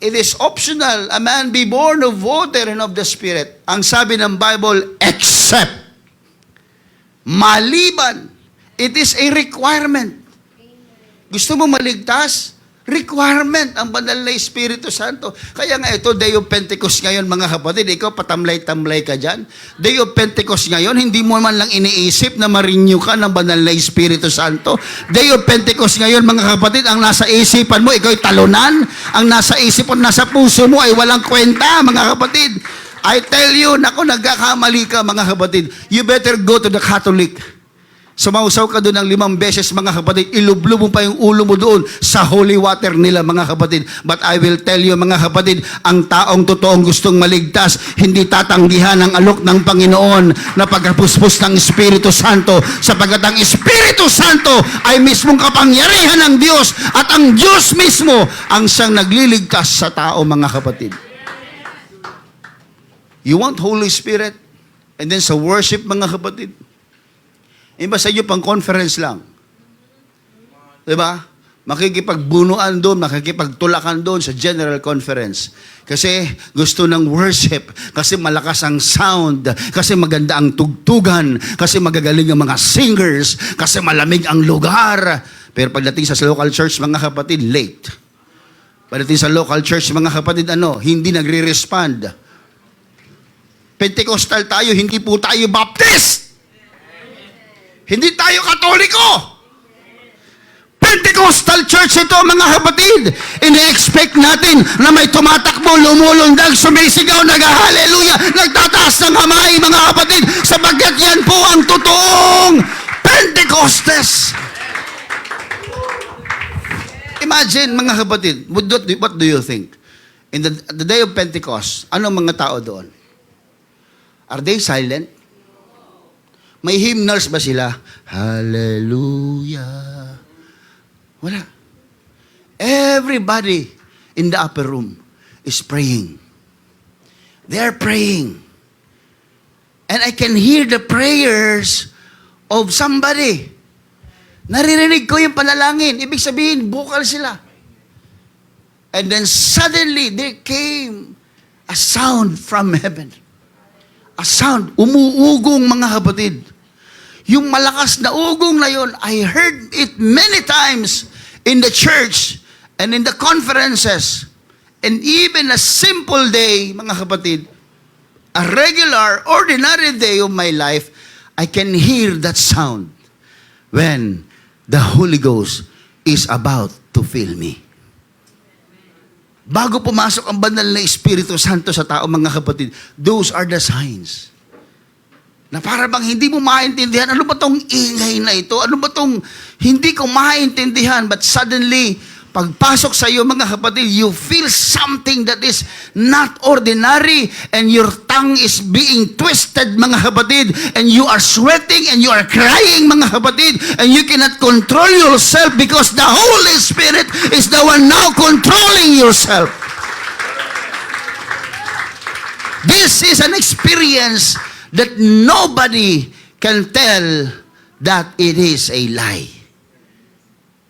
it is optional, a man be born of water and of the Spirit. Ang sabi ng Bible, except, maliban, it is a requirement. Gusto mo maligtas? Requirement ang banal na Espiritu Santo. Kaya nga ito, Day of Pentecost ngayon, mga kapatid, ikaw patamlay-tamlay ka dyan. Day of Pentecost ngayon, hindi mo man lang iniisip na ma-renew ka ng banal na Espiritu Santo. Day of Pentecost ngayon, mga kapatid, ang nasa isipan mo, ikaw'y talunan. Ang nasa isipan, nasa puso mo ay walang kwenta, mga kapatid. I tell you, naku, nagkakamali ka, mga kapatid. You better go to the Catholic. Sumausaw ka doon ng 5 beses, mga kapatid. Ilublob mo pa yung ulo mo doon sa holy water nila, mga kapatid. But I will tell you, mga kapatid, ang taong totoong gustong maligtas, hindi tatanggihan ang alok ng Panginoon na pagkapuspos ng Espiritu Santo, sapagkat ang Espiritu Santo ay mismong kapangyarihan ng Diyos at ang Diyos mismo ang siyang nagliligtas sa tao, mga kapatid. You want Holy Spirit? And then sa worship, mga kapatid, iba sa inyo pang conference lang. Diba? Makikipagbunuan doon, makikipagtulakan doon sa general conference. Kasi gusto ng worship, kasi malakas ang sound, kasi maganda ang tugtugan, kasi magagaling ang mga singers, kasi malamig ang lugar. Pero pagdating sa local church, mga kapatid, late. Pagdating sa local church, mga kapatid, hindi nagre-respond. Pentecostal tayo, hindi po tayo Baptist. Hindi tayo Katoliko. Pentecostal church ito, mga kapatid. Ini-expect natin na may tumatakbo, lumulundag, sumisigaw, nag-hallelujah, nagtataas ng kamay, mga kapatid, sapagkat yan po ang totoong Pentecostes. Imagine, mga kapatid, what do you think? In the day of Pentecost, anong mga tao doon? Are they silent? May hymnals ba sila? Hallelujah. Wala. Everybody in the upper room is praying. They're praying. And I can hear the prayers of somebody. Naririnig ko yung panalangin. Ibig sabihin, bukal sila. And then suddenly, there came a sound from heaven. A sound, umuugong, mga kapatid. Yung malakas na ugong na yon, I heard it many times in the church and in the conferences. And even a simple day, mga kapatid, a regular, ordinary day of my life, I can hear that sound when the Holy Ghost is about to fill me. Bago pumasok ang banal na Espiritu Santo sa tao, mga kapatid, those are the signs. Na para bang hindi mo maintindihan, ano ba tong ingay na ito? Ano ba tong hindi ko maintindihan? But suddenly, pagpasok sa iyo, mga kapatid, you feel something that is not ordinary and your tongue is being twisted, mga kapatid, and you are sweating and you are crying, mga kapatid, and you cannot control yourself because the Holy Spirit is the one now controlling yourself. This is an experience that nobody can tell that it is a lie.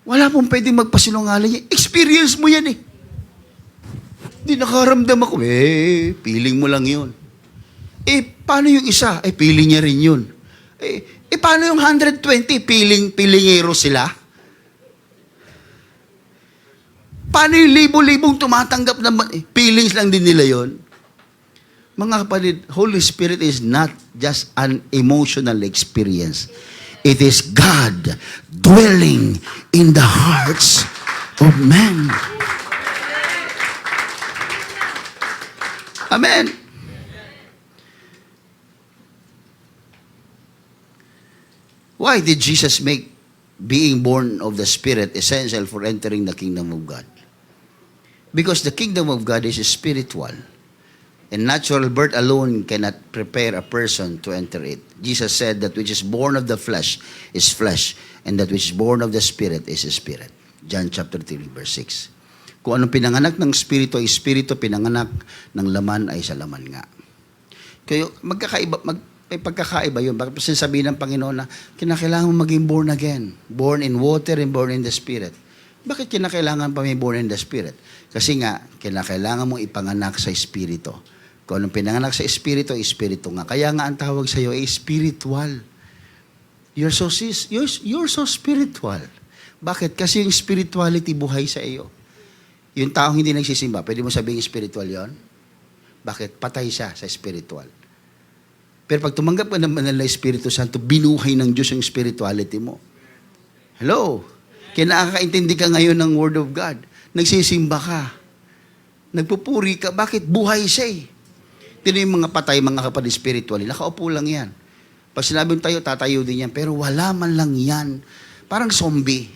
Wala pong pwedeng magpasinungaling. Experience mo yan eh. Hindi nakaramdam ako. Feeling mo lang yun. Paano yung isa? Feeling niya rin yun. Paano yung 120? Pilingero sila? Paano yung libo-libong tumatanggap naman? Feelings lang din nila yun. Mga kapatid, Holy Spirit is not just an emotional experience. It is God dwelling in the hearts of men. Amen. Why did Jesus make being born of the Spirit essential for entering the kingdom of God? Because the kingdom of God is spiritual. And natural birth alone cannot prepare a person to enter it. Jesus said that which is born of the flesh is flesh, and that which is born of the Spirit is spirit. John chapter 3, verse 6. Kung anong pinanganak ng Espiritu ay Espiritu, pinanganak ng laman ay sa laman nga. Kaya may pagkakaiba yun. Bakit sinasabihin ng Panginoon na kinakailangan mo maging born again? Born in water and born in the Spirit. Bakit kinakailangan pa may born in the Spirit? Kasi nga, kinakailangan mong ipanganak sa Espiritu. Kung anong pinanganak sa Espiritu, Espiritu nga. Kaya nga ang tawag sa iyo ay spiritual. You're so spiritual. Bakit? Kasi yung spirituality buhay sa iyo. Yung taong hindi nagsisimba, pwede mo sabihin spiritual yon? Bakit? Patay siya sa spiritual. Pero pag tumanggap ka naman ng Espiritu Santo, binuhay ng Diyos yung spirituality mo. Hello? Kaya nakakaintindi ka ngayon ng Word of God. Nagsisimba ka. Nagpupuri ka. Bakit? Buhay siya eh. Tino yung mga patay, mga kapatid spiritually. Nakaupo lang yan. Pag sinabing tayo, tatayo din yan. Pero wala man lang yan. Parang zombie.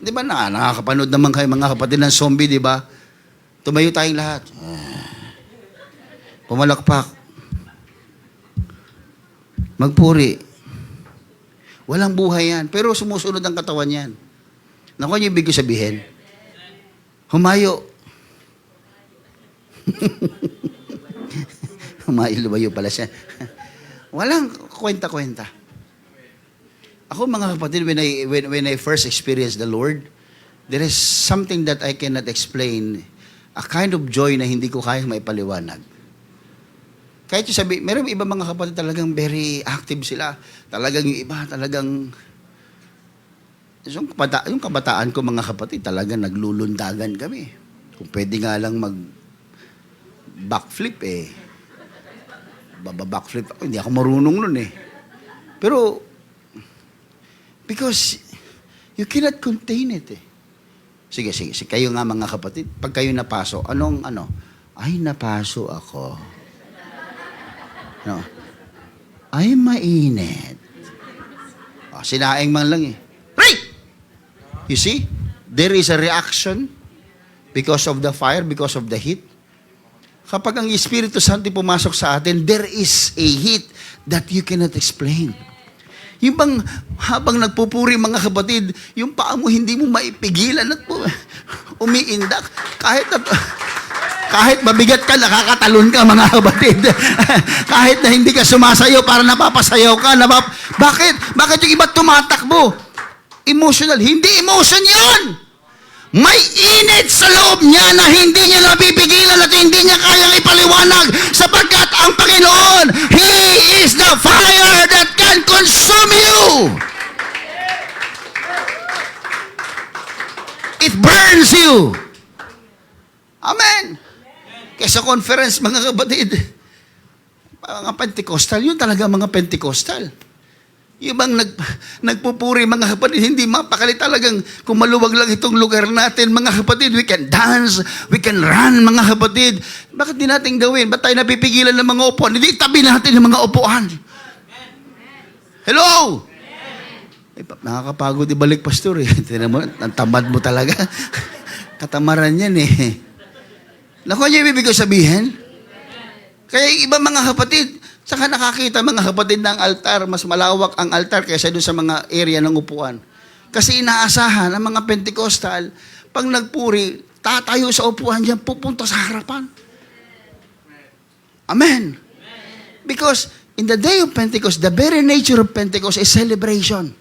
Di ba nakakapanood naman kayo mga kapatid ng zombie, di ba? Tumayo tayong lahat. Pumalakpak. Magpuri. Walang buhay yan. Pero sumusunod ang katawan yan. Naku, yung ibig ko sabihin? Humayo. Lumayo pala siya. Walang kwenta-kwenta. Ako mga kapatid, when I first experienced the Lord, there is something that I cannot explain. A kind of joy na hindi ko kayang maipaliwanag. Kahit yung sabi, meron iba mga kapatid talagang very active sila. Talagang yung iba, talagang yung kabataan ko mga kapatid, talagang naglulundagan kami. Kung pwede nga lang backflip eh. Backflip ako, hindi ako marunong nun eh. Pero, because you cannot contain it eh. Sige, kayo nga mga kapatid, pag kayo napaso, ay napaso ako. No. Ay mainit. Sinaing man lang eh. Right! You see, there is a reaction because of the fire, because of the heat. Kapag ang Espiritu Santo pumasok sa atin, there is a heat that you cannot explain. Yung bang habang nagpupuri mga kapatid, yung paa mo hindi mo maipigilan at umiindak. Kahit mabigat ka, nakakatalon ka mga kapatid. Kahit na hindi ka sumasayaw, para napapasayaw ka. Bakit? Bakit yung iba tumatakbo? Emotional. Hindi emotion yun! May init sa loob niya na hindi niya napipigilan at hindi niya kayang ipaliwanag sapagkat ang Panginoon, He is the fire that can consume you. It burns you. Amen. Kaya sa conference, mga kapatid, mga Pentecostal, yun talaga mga Pentecostal. Yung bang nagpupuri, mga kapatid, hindi mapakali talagang kung maluwag lang itong lugar natin, mga kapatid, we can dance, we can run, mga kapatid. Bakit di natin gawin? Ba't tayo napipigilan ng mga upuan? Hindi tabi natin ng mga upuan. Hello? Nakakapagod ibalik, pastor eh. Tinan mo, ang tamad mo talaga. Katamaran yan eh. Naku, yung ibig ko sabihin? Kaya yung iba mga kapatid, saka nakakita mga kapatid ng altar, mas malawak ang altar kaysa doon sa mga area ng upuan. Kasi inaasahan ng mga Pentecostal, pag nagpuri, tatayo sa upuan diyan, pupunta sa harapan. Amen. Because in the day of Pentecost, the very nature of Pentecost is celebration.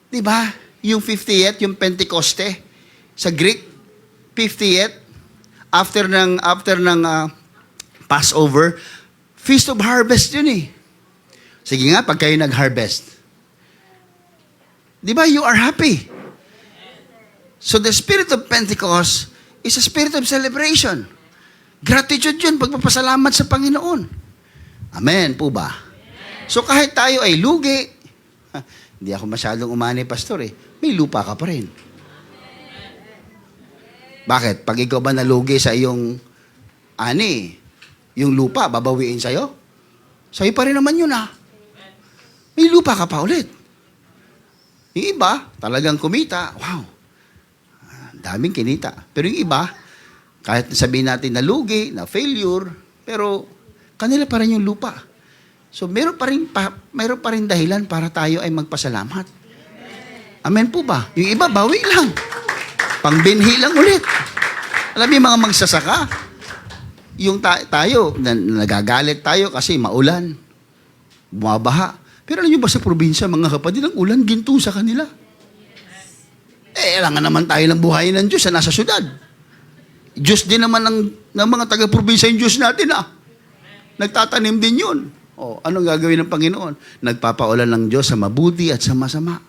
Diba? Yung 50th, yung Pentecoste, sa Greek, 50th, after ng Passover, Feast of Harvest yun eh. Sige nga, pag kayo nag-harvest. Di ba, you are happy. So the spirit of Pentecost is a spirit of celebration. Gratitude yun, pagpapasalamat sa Panginoon. Amen po ba? So kahit tayo ay lugi, hindi ako masyadong umani, pastor eh, may lupa ka pa rin. Bakit? Pag ikaw ba nalugi sa iyong yung lupa, babawiin sa'yo? Sa'yo pa rin naman yun May lupa ka pa ulit. Yung iba, talagang kumita. Wow. Daming kinita. Pero yung iba, kahit sabihin natin na lugi, na failure, pero kanila pa rin yung lupa. So meron pa rin dahilan para tayo ay magpasalamat. Amen po ba? Yung iba, bawi lang. Pangbinhi lang ulit. Alam mo yung mga magsasaka, yung tayo, nagagalit tayo kasi maulan, bumabaha. Pero alam nyo ba sa probinsya, mga kapatid, ang ulan ginto sa kanila. Kailangan naman tayo ng buhayin ng Diyos na nasa syudad. Diyos din naman ng mga taga-probinsya yung Diyos natin, Nagtatanim din yun. Anong gagawin ng Panginoon? Nagpapaulan ng Diyos sa mabuti at sa masama.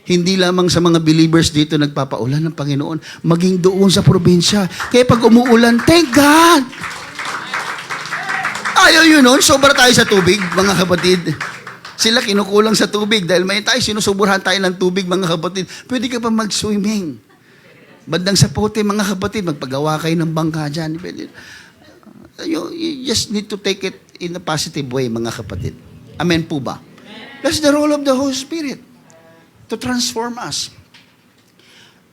Hindi lamang sa mga believers dito nagpapaulan ng Panginoon, maging doon sa probinsya. Kaya pag umuulan, thank God! Ayaw yun nun, sobra tayo sa tubig, mga kapatid. Sila kinukulang sa tubig dahil may tayo, sinusuburhan tayo ng tubig, mga kapatid. Pwede ka pa mag-swimming. Bandang sa pote, mga kapatid, magpagawa kayo ng bangka dyan. Pwede. You just need to take it in a positive way, mga kapatid. Amen po ba? That's the role of the Holy Spirit, to transform us.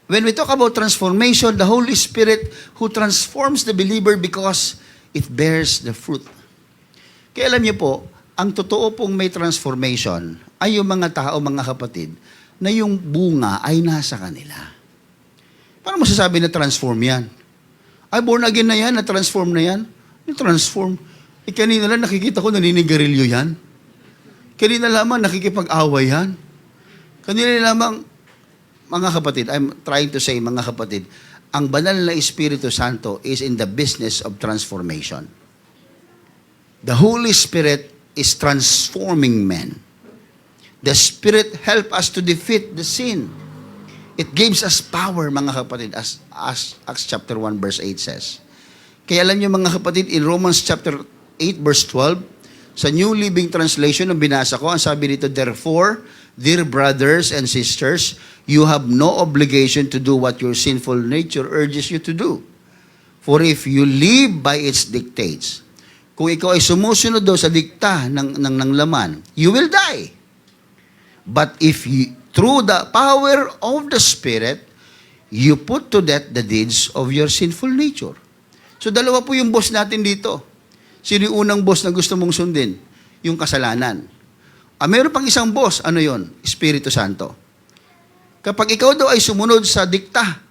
When we talk about transformation, the Holy Spirit who transforms the believer because it bears the fruit. Kaya alam niyo po, ang totoo pong may transformation ay yung mga tao, mga kapatid, na yung bunga ay nasa kanila. Paano masasabi na transform yan? Ay, born again na yan, na-transform na yan. Na-transform. Kanina lang nakikita ko naninigarilyo yan. Kanina lamang nakikipag-away yan. Kanina lamang, mga kapatid, I'm trying to say, mga kapatid, ang banal na Espiritu Santo is in the business of transformation. The Holy Spirit is transforming men. The Spirit help us to defeat the sin. It gives us power, mga kapatid, as Acts chapter 1 verse 8 says. Kaya alam niyo, mga kapatid, in Romans chapter 8 verse 12, sa New Living Translation, nung binasa ko, ang sabi dito, therefore, dear brothers and sisters, you have no obligation to do what your sinful nature urges you to do. For if you live by its dictates, kung ikaw ay sumusunod daw sa dikta ng laman, you will die. But if you, through the power of the Spirit, you put to death the deeds of your sinful nature. So dalawa po yung boss natin dito. Sino yung unang boss na gusto mong sundin? Yung kasalanan. Meron pang isang boss, ano yon? Espiritu Santo. Kapag ikaw daw ay sumunod sa dikta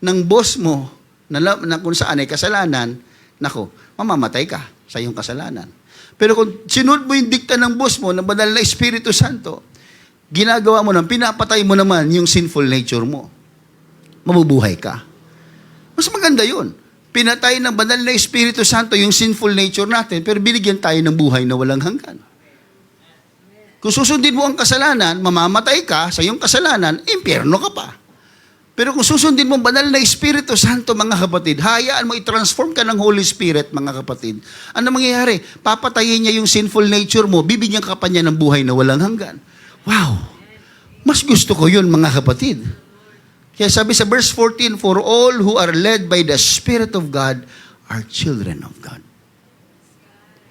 ng boss mo, na kung saan ay kasalanan, nako, mamamatay ka sa iyong kasalanan. Pero kung sinunod mo yung dikta ng boss mo, na banal na Espiritu Santo, ginagawa mo nang pinapatay mo naman yung sinful nature mo. Mabubuhay ka. Mas maganda yun. Pinatay ng banal na Espiritu Santo yung sinful nature natin, pero binigyan tayo ng buhay na walang hanggan. Kung susundin mo ang kasalanan, mamamatay ka sa iyong kasalanan, impyerno ka pa. Pero kung susundin mo ang banal na Espiritu Santo, mga kapatid, hayaan mo i-transform ka ng Holy Spirit, mga kapatid. Ano mangyayari? Papatayin niya yung sinful nature mo, bibigyan ka pa niya ng buhay na walang hanggan. Wow! Mas gusto ko yun, mga kapatid. Kaya sabi sa verse 14, for all who are led by the Spirit of God are children of God.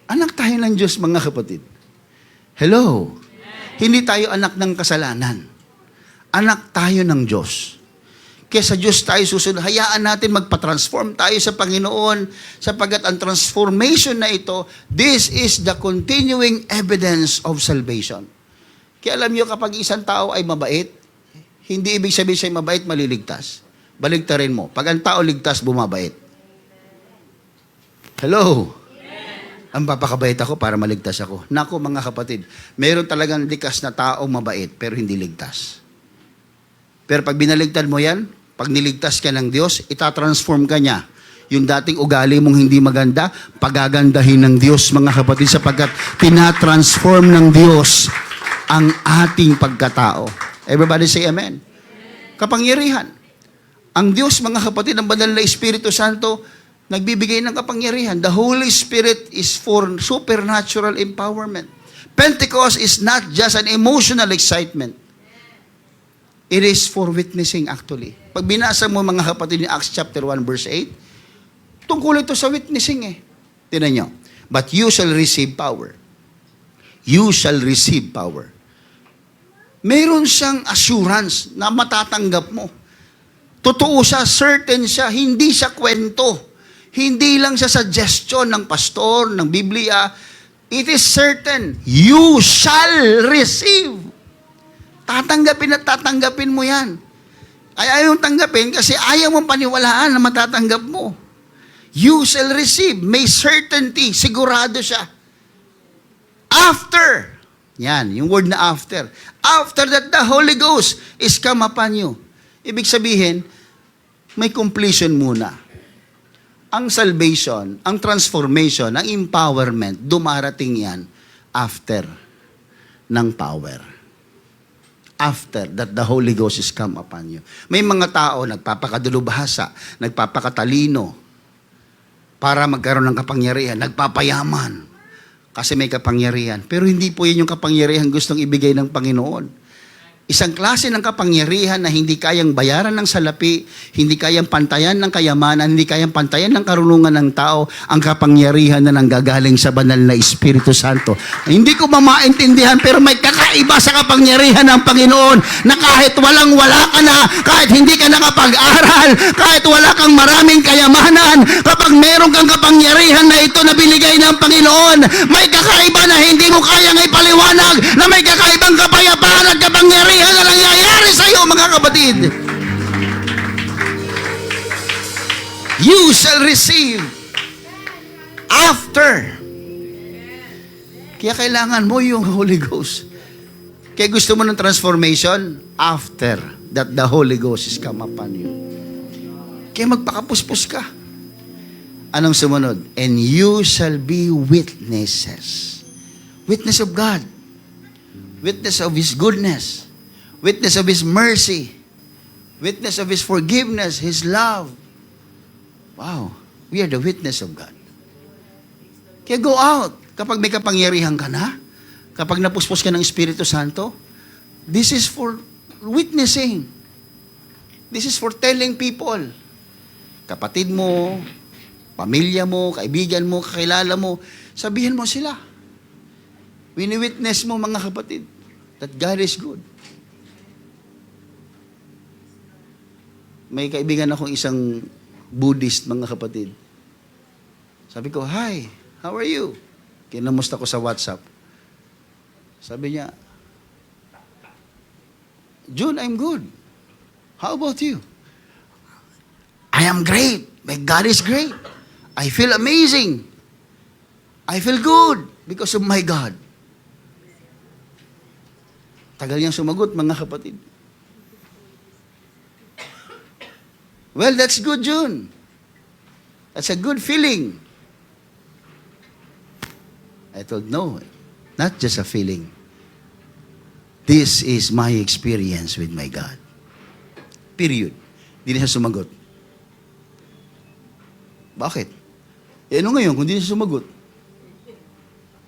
Anak tayo ng Diyos, mga kapatid. Hello? Hindi tayo anak ng kasalanan. Anak tayo ng Diyos. Kaya sa Diyos tayo susunod. Hayaan natin magpa-transform tayo sa Panginoon sapagkat ang transformation na ito, this is the continuing evidence of salvation. Kaya alam niyo, kapag isang tao ay mabait, hindi ibig sabihin siya mabait, maliligtas. Baligtarin mo. Pag ang tao ligtas, bumabait. Hello? Ang papakabait ako para maligtas ako. Nako, mga kapatid, mayroon talagang likas na taong mabait, pero hindi ligtas. Pero pag binaligtad mo yan, pag niligtas ka ng Diyos, itatransform ka niya. Yung dating ugali mong hindi maganda, pagagandahin ng Diyos, mga kapatid, sapagkat tinatransform ng Diyos ang ating pagkatao. Everybody say amen. Kapangyarihan. Ang Diyos, mga kapatid, ang banal na Espiritu Santo, nagbibigay ng kapangyarihan. The Holy Spirit is for supernatural empowerment. Pentecost is not just an emotional excitement. It is for witnessing actually. Pag binasa mo, mga kapatid, ni Acts chapter 1 verse 8, tungkol ito sa witnessing eh. Tinan nyo. But you shall receive power. You shall receive power. Meron siyang assurance na matatanggap mo. Totoo siya, certain siya, hindi siya kwento. Hindi lang siya suggestion ng pastor, ng Biblia. It is certain. You shall receive. Tatanggapin at tatanggapin mo yan. Ay ayaw tanggapin kasi ayaw mong paniwalaan na matatanggap mo. You shall receive. May certainty. Sigurado siya. After. Yan, yung word na after. After that, the Holy Ghost is come upon you. Ibig sabihin, may completion muna. Ang salvation, ang transformation, ang empowerment, dumarating yan after ng power. After that the Holy Ghost is come upon you. May mga tao nagpapakadulubhasa, nagpapakatalino para magkaroon ng kapangyarihan, nagpapayaman kasi may kapangyarihan. Pero hindi po yun yung kapangyarihan gustong ibigay ng Panginoon. Isang klase ng kapangyarihan na hindi kayang bayaran ng salapi, hindi kayang pantayan ng kayamanan, hindi kayang pantayan ng karunungan ng tao, ang kapangyarihan na nanggagaling sa banal na Espiritu Santo. Hindi ko mamaintindihan, pero may kakaiba sa kapangyarihan ng Panginoon na kahit walang-wala ka na, kahit hindi ka nakapag-aral, kahit wala kang maraming kayamanan, kapag meron kang kapangyarihan na ito na binigay ng Panginoon, may kakaiba na hindi mo kayang ipaliwanag, na may kakaibang kapayapaan at kapangyarihan na nangyayari sa iyo, mga kapatid. You shall receive after. Kaya kailangan mo yung Holy Ghost. Kaya gusto mo ng transformation after that the Holy Ghost is come upon you. Kaya magpakapuspos ka. Anong sumunod? And you shall be witnesses. Witness of God. Witness of His goodness. Witness of His mercy. Witness of His forgiveness, His love. Wow. We are the witness of God. Kaya go out. Kapag may kapangyarihan ka na, kapag napuspos ka ng Espiritu Santo, this is for witnessing. This is for telling people. Kapatid mo, pamilya mo, kaibigan mo, kakilala mo, sabihin mo sila. Wini-witness mo, mga kapatid, that God is good. May kaibigan akong isang Buddhist, mga kapatid. Sabi ko, "Hi, how are you?" Kinamusta ko sa WhatsApp. Sabi niya, "June, I'm good. How about you?" "I am great. My God is great. I feel amazing. I feel good because of my God." Tagal niyang sumagot, mga kapatid. Well, that's good, June. That's a good feeling. I told, no, not just a feeling. This is my experience with my God. Period. Hindi na siya sumagot. Bakit? Ano ngayon kung hindi siya sumagot?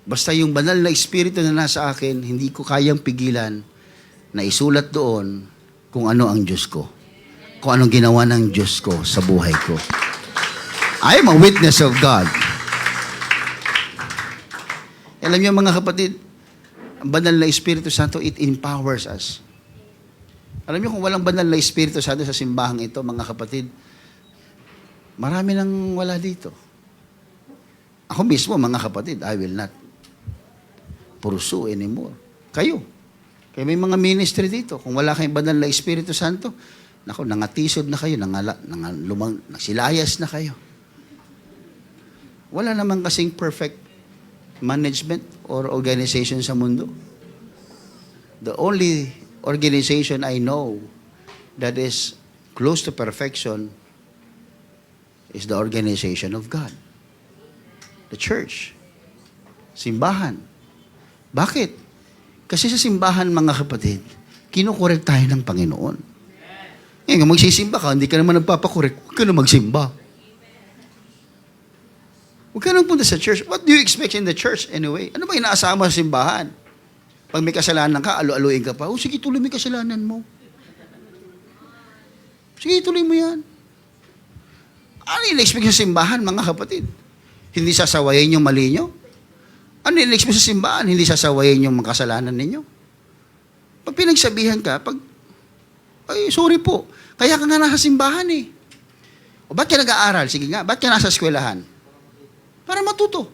Basta yung banal na Espiritu na nasa akin, hindi ko kayang pigilan na isulat doon kung ano ang Diyos ko. Kung anong ginawa ng Diyos ko sa buhay ko. I am a witness of God. Alam niyo, mga kapatid, ang banal na Espiritu Santo, it empowers us. Alam niyo, kung walang banal na Espiritu Santo sa simbahang ito, mga kapatid, marami nang wala dito. Ako mismo, mga kapatid, I will not pursue anymore. Kayo. Kaya may mga ministry dito. Kung wala kayong banal na Espiritu Santo, naku, nangatisod na kayo, nagsilayas na kayo. Wala naman kasing perfect management or organization sa mundo. The only organization I know that is close to perfection is the organization of God. The church. Simbahan. Bakit? Kasi sa simbahan, mga kapatid, kinukorek tayo ng Panginoon. Ngayon, kung magsisimba ka, hindi ka naman nagpapakorek, huwag ka na magsimba. Huwag ka nang punta sa church. What do you expect in the church anyway? Ano ba inaasahan mo sa simbahan? Pag may kasalanan ka, alu-aluin ka pa, sige, tuloy mo yung kasalanan mo. Sige, tuloy mo yan. Ano in-expect sa simbahan, mga kapatid? Hindi sasawayin yung mali nyo? Ano in-expect sa simbahan? Hindi sasawayin yung mga kasalanan ninyo? Pag pinagsabihan ka, ay, sorry po. Kaya ka nga nasa simbahan eh. O ba't ka nag-aaral? Sige nga, ba't ka nasa eskwelahan? Para matuto.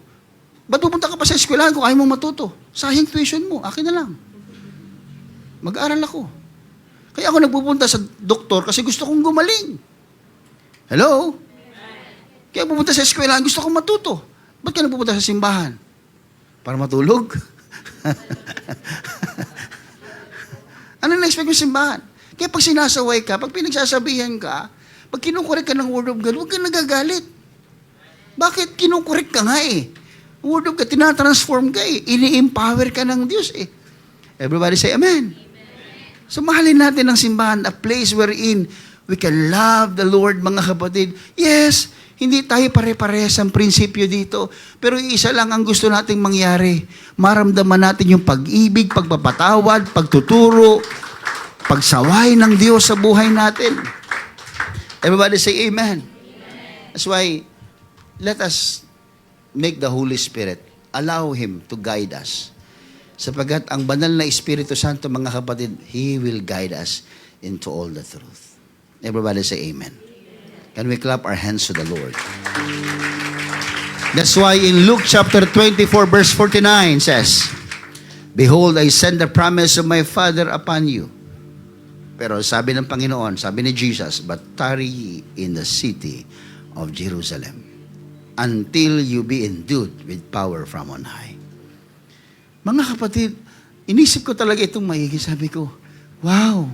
Ba't pupunta ka pa sa eskwelahan kung ayaw mong matuto? Sayang tuition mo, akin na lang. Mag-aaral ako. Kaya ako nagpupunta sa doktor kasi gusto kong gumaling. Hello? Kaya pupunta sa eskwelahan, gusto kong matuto. Ba't ka nagpupunta sa simbahan? Para matulog? Ano na-expect mo sa simbahan? Kaya pag sinasaway ka, pag pinagsasabihan ka, pag kinukorek ka ng Word of God, huwag ka nagagalit. Bakit? Kinukorek ka nga eh. Word of God, tinatransform ka eh. Ini-empower ka ng Diyos eh. Everybody say Amen. So mahalin natin ang simbahan, a place wherein we can love the Lord, mga kapatid. Yes, hindi tayo pare-parehas ang prinsipyo dito. Pero isa lang ang gusto nating mangyari. Maramdaman natin yung pag-ibig, pagpapatawad, pagtuturo, pagsaway ng Diyos sa buhay natin. Everybody say Amen. That's why, let us make the Holy Spirit, allow Him to guide us. Sapagkat ang banal na Espiritu Santo, mga kapatid, He will guide us into all the truth. Everybody say Amen. Can we clap our hands to the Lord? That's why in Luke chapter 24, verse 49 says, Behold, I send the promise of my Father upon you. Pero sabi ng Panginoon, sabi ni Jesus, But tarry ye in the city of Jerusalem until you be endued with power from on high. Mga kapatid, inisip ko talaga itong maigi. Sabi ko, wow,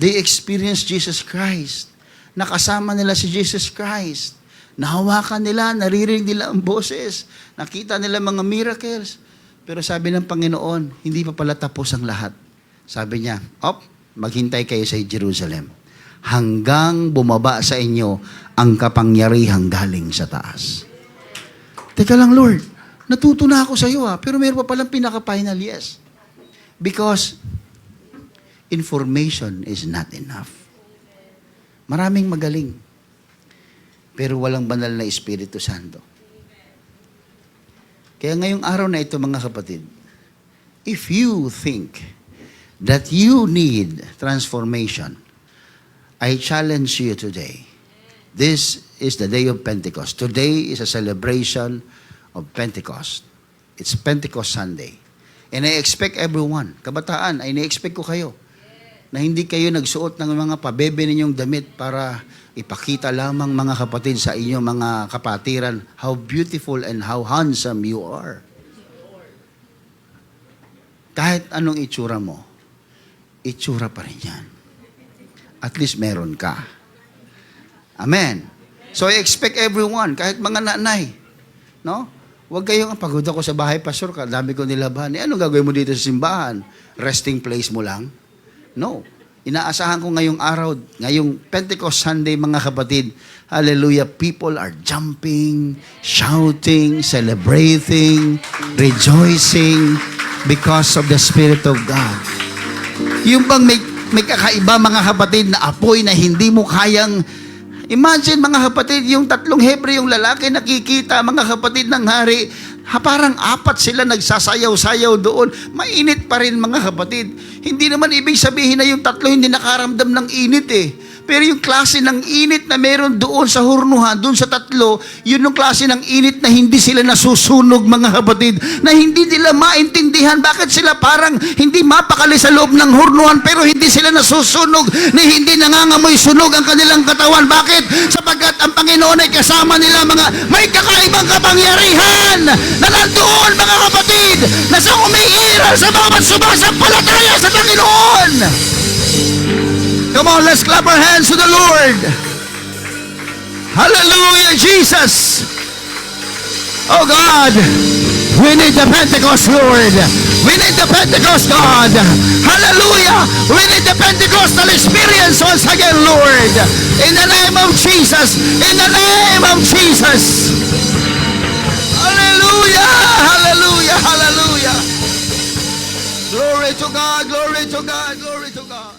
they experienced Jesus Christ. Nakasama nila si Jesus Christ. Nahawakan nila, naririnig nila ang boses. Nakita nila mga miracles. Pero sabi ng Panginoon, hindi pa pala tapos ang lahat. Sabi niya, maghintay kayo sa Jerusalem hanggang bumaba sa inyo ang kapangyarihang galing sa taas. Teka lang, Lord, natuto na ako sa iyo pero mayroon pa palang pinaka-final yes. Because information is not enough. Maraming magaling, pero walang banal na Espiritu Santo. Kaya ngayong araw na ito, mga kapatid, if you think that you need transformation, I challenge you today. This is the day of Pentecost. Today is a celebration of Pentecost. It's Pentecost Sunday. And I expect everyone, kabataan, I na-expect ko kayo, na hindi kayo nagsuot ng mga pabebe ninyong damit para ipakita lamang, mga kapatid, sa inyong mga kapatiran how beautiful and how handsome you are. Kahit anong itsura mo, itsura pa rin yan. At least meron ka. Amen. So I expect everyone, kahit mga nanay, no? Huwag kayong, pagod ako sa bahay, pastor ka, dami ko nilaban. Anong gagawin mo dito sa simbahan? Resting place mo lang? No. Inaasahan ko ngayong araw, ngayong Pentecost Sunday, mga kapatid, hallelujah, people are jumping, shouting, celebrating, rejoicing because of the Spirit of God. Yung bang may kakaiba, mga kapatid, na apoy na hindi mo kayang imagine, mga kapatid, yung tatlong Hebreyong lalaki nakikita, mga kapatid, ng hari, parang apat sila nagsasayaw-sayaw doon. Mainit pa rin, mga kapatid. Hindi naman ibig sabihin na yung tatlo hindi nakaramdam ng init eh. Pero yung klase ng init na meron doon sa hurnuhan, doon sa tatlo, yun yung klase ng init na hindi sila nasusunog, mga kapatid. Na hindi nila maintindihan bakit sila parang hindi mapakali sa loob ng hurnuhan, pero hindi sila nasusunog, na hindi nangangamoy sunog ang kanilang katawan. Bakit? Sapagkat ang Panginoon ay kasama nila, may kakaibang kapangyarihan na nandoon, mga kapatid, na sa umiiral sa bawat sumasampalataya sa Panginoon. Come on, let's clap our hands to the Lord. Hallelujah, Jesus. Oh God, we need the Pentecost, Lord. We need the Pentecost, God. Hallelujah. We need the Pentecostal experience once again, Lord. In the name of Jesus. In the name of Jesus. Hallelujah. Hallelujah. Hallelujah. Glory to God. Glory to God. Glory to God.